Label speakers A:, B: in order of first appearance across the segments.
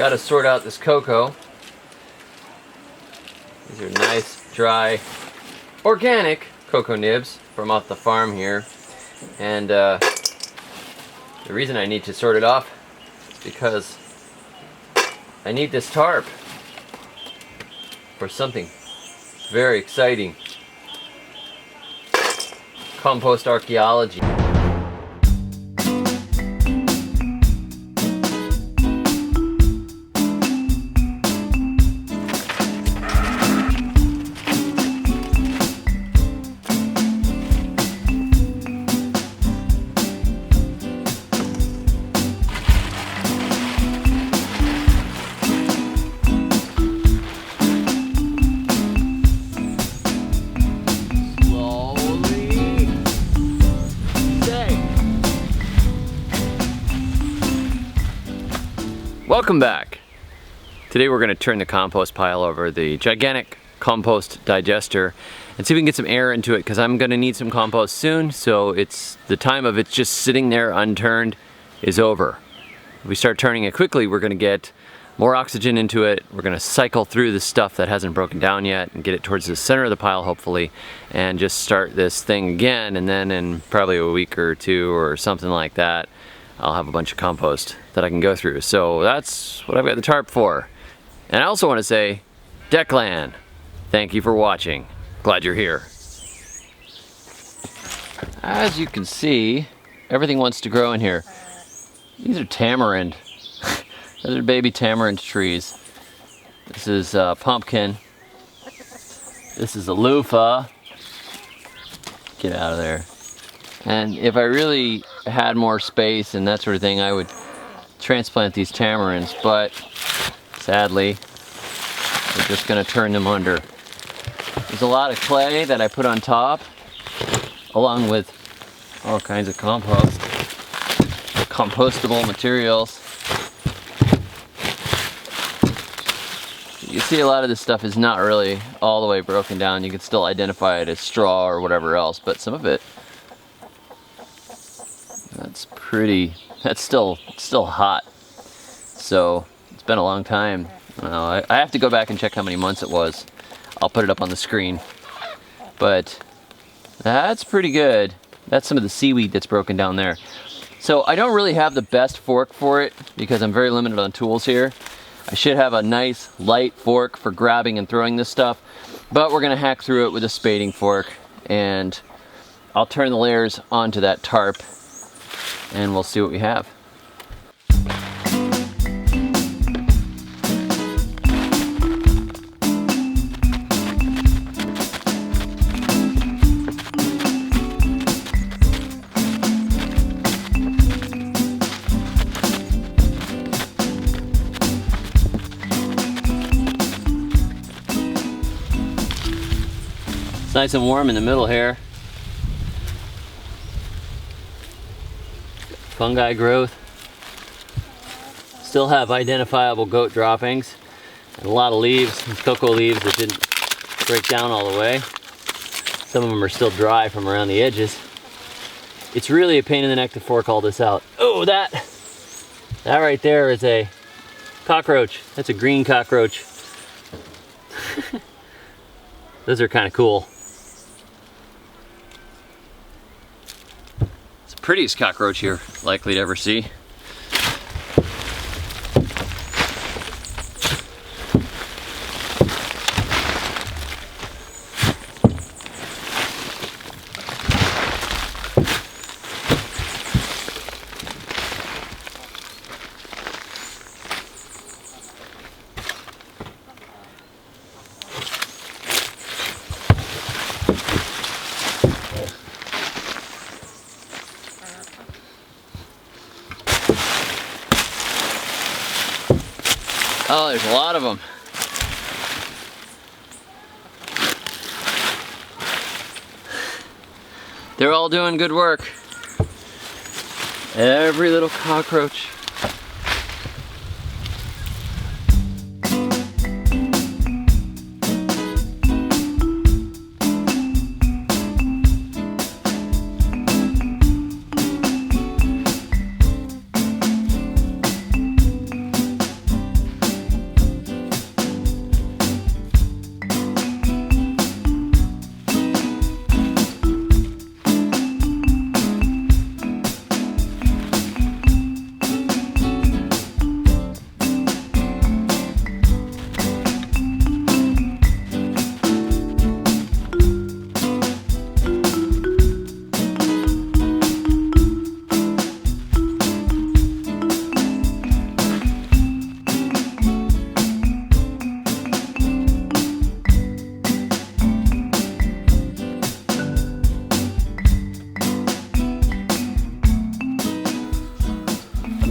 A: got to sort out this cocoa. These are nice, dry, organic cocoa nibs from off the farm here. And the reason I need to sort it off is because I need this tarp for something very exciting. Compost archaeology. Welcome back. Today we're going to turn the compost pile over the gigantic compost digester and see if we can get some air into it, because I'm going to need some compost soon. So it's the time of it just sitting there unturned is over. If we start turning it quickly, we're going to get more oxygen into it. We're going to cycle through the stuff that hasn't broken down yet and get it towards the center of the pile hopefully, and just start this thing again. And then in probably a week or two or something like that, I'll have a bunch of compost that I can go through. So that's what I've got the tarp for. And I also want to say, Declan, thank you for watching. Glad you're here. As you can see, everything wants to grow in here. These are tamarind. Those are baby tamarind trees. This is pumpkin. This is a loofah. Get out of there. And if I really had more space and that sort of thing, I would transplant these tamarinds, but sadly, we're just gonna turn them under. There's a lot of clay that I put on top, along with all kinds of compost, compostable materials. You see a lot of this stuff is not really all the way broken down. You can still identify it as straw or whatever else, but some of it, that's still hot. So it's been a long time. I have to go back and check how many months it was. I'll put it up on the screen. But that's pretty good. That's some of the seaweed that's broken down there. So I don't really have the best fork for it because I'm very limited on tools here. I should have a nice light fork for grabbing and throwing this stuff, but we're gonna hack through it with a spading fork, and I'll turn the layers onto that tarp and we'll see what we have. It's nice and warm in the middle here. Fungi growth. Still have identifiable goat droppings and a lot of leaves, cocoa leaves that didn't break down all the way. Some of them are still dry from around the edges. It's really a pain in the neck to fork all this out. Oh, that right there is a cockroach. That's a green cockroach. Those are kind of cool. Prettiest cockroach you're likely to ever see. Oh, there's a lot of them. They're all doing good work. Every little cockroach.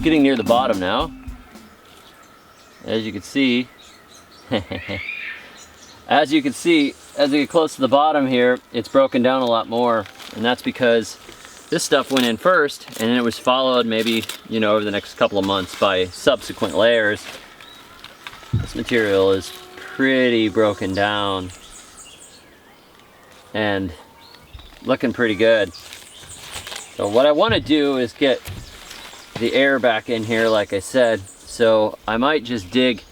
A: getting near the bottom now. As you can see, as we get close to the bottom here, it's broken down a lot more, and that's because this stuff went in first, and then it was followed maybe, you know, over the next couple of months by subsequent layers. This material is pretty broken down and looking pretty good. So what I want to do is get the air back in here, like I said. So I might just dig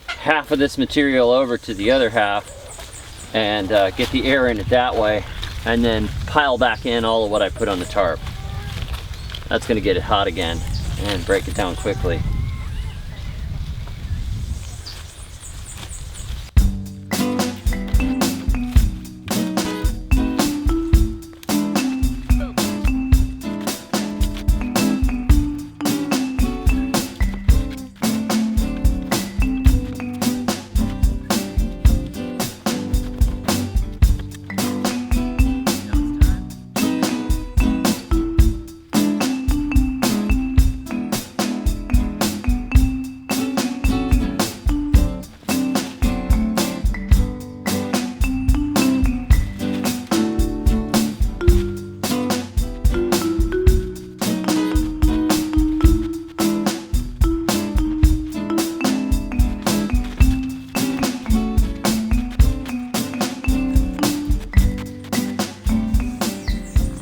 A: half of this material over to the other half and get the air in it that way, and then pile back in all of what I put on the tarp. That's going to get it hot again and break it down quickly.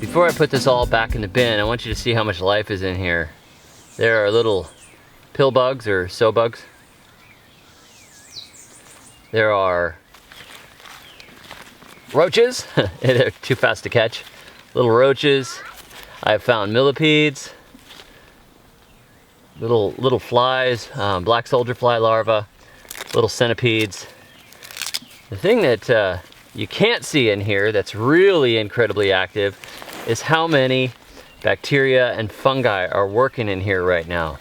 A: Before I put this all back in the bin, I want you to see how much life is in here. There are little pill bugs or sow bugs. There are roaches. They're too fast to catch. Little roaches. I've found millipedes. Little flies, black soldier fly larvae, little centipedes. The thing that you can't see in here that's really incredibly active is how many bacteria and fungi are working in here right now.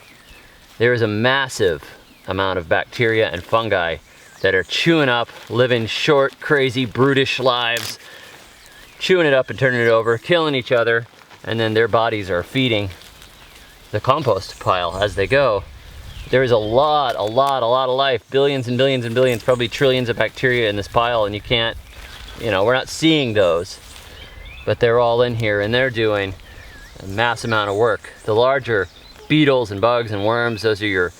A: There is a massive amount of bacteria and fungi that are chewing up, living short, crazy, brutish lives, chewing it up and turning it over, killing each other, and then their bodies are feeding the compost pile as they go. There is a lot of life, billions and billions and billions, probably trillions of bacteria in this pile, and you can't, you know, we're not seeing those. But they're all in here and they're doing a mass amount of work. The larger beetles and bugs and worms, those are your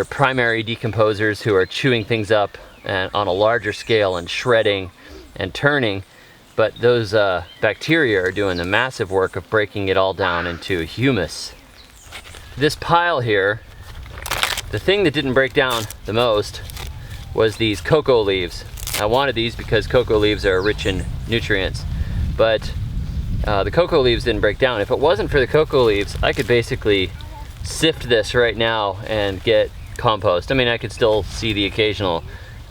A: primary decomposers who are chewing things up and on a larger scale and shredding and turning. But those bacteria are doing the massive work of breaking it all down into humus. This pile here, the thing that didn't break down the most was these cocoa leaves. I wanted these because cocoa leaves are rich in nutrients. But the cocoa leaves didn't break down. If it wasn't for the cocoa leaves, I could basically sift this right now and get compost. I mean, I could still see the occasional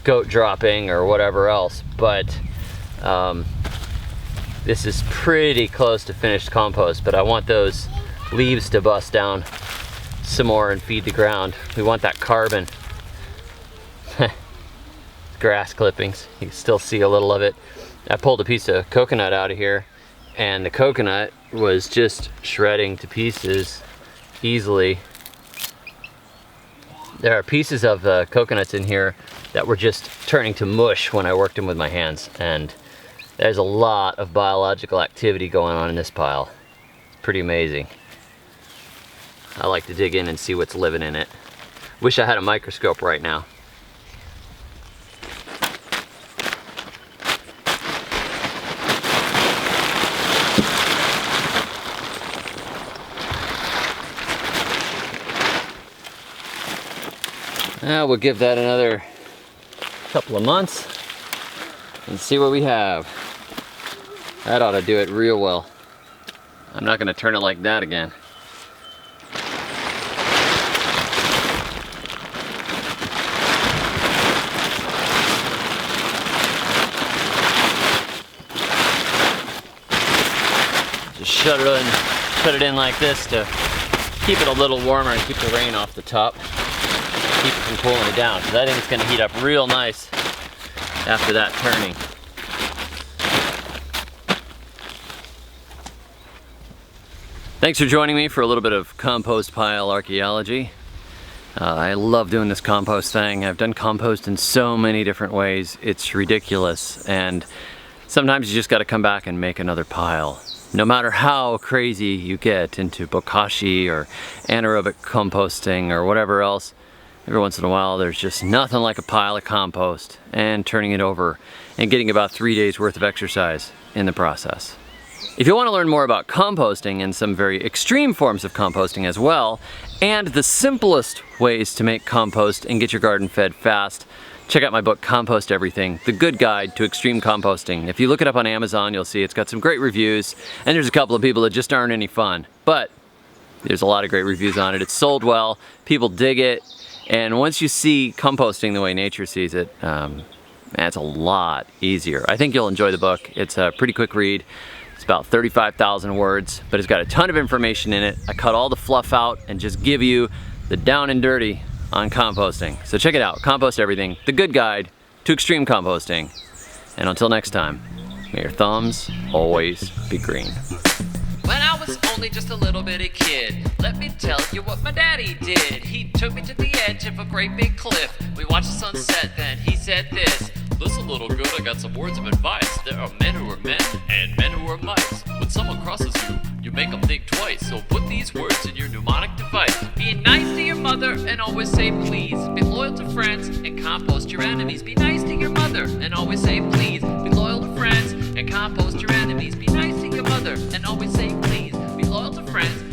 A: goat dropping or whatever else, but this is pretty close to finished compost. But I want those leaves to bust down some more and feed the ground. We want that carbon. Grass clippings, you can still see a little of it. I pulled a piece of coconut out of here, and the coconut was just shredding to pieces easily. There are pieces of coconuts in here that were just turning to mush when I worked them with my hands, and there's a lot of biological activity going on in this pile. It's pretty amazing. I like to dig in and see what's living in it. Wish I had a microscope right now. We'll give that another couple of months and see what we have. That ought to do it real well. I'm not going to turn it like that again. Just shut it in like this to keep it a little warmer and keep the rain off the top. Keep it from cooling it down, because I think it's going to heat up real nice after that turning. Thank Thanks for joining me for a little bit of compost pile archaeology. I love doing this compost thing. I've done compost in so many different ways. It's ridiculous, and sometimes you just got to come back and make another pile. No matter how crazy you get into bokashi or anaerobic composting or whatever else, every once in a while there's just nothing like a pile of compost and turning it over and getting about 3 days worth of exercise in the process. If you want to learn more about composting and some very extreme forms of composting as well, and the simplest ways to make compost and get your garden fed fast, check out my book, Compost Everything, The Good Guide to Extreme Composting. If you look it up on Amazon, you'll see it's got some great reviews, and there's a couple of people that just aren't any fun. But there's a lot of great reviews on it. It's sold well, people dig it, and once you see composting the way nature sees it, it's a lot easier. I think you'll enjoy the book. It's a pretty quick read. It's about 35,000 words, but it's got a ton of information in it. I cut all the fluff out and just give you the down and dirty on composting. So check it out, Compost Everything, The Good Guide to Extreme Composting. And until next time, may your thumbs always be green.
B: When I was only just a little bitty kid, let me tell you what my daddy did. He took me to the edge of a great big cliff. We watched the sunset, then he said this: "Listen, little good, I got some words of advice. There are men who are men, and men who are mice. When someone crosses you, you make them think twice. So put these words in your mnemonic device. Be nice to your mother, and always say please. Be loyal to friends, and compost your enemies. Be nice to your mother, and always say please. Be loyal to friends, and compost your enemies. Be nice to your mother, and always say please. Be loyal to friends,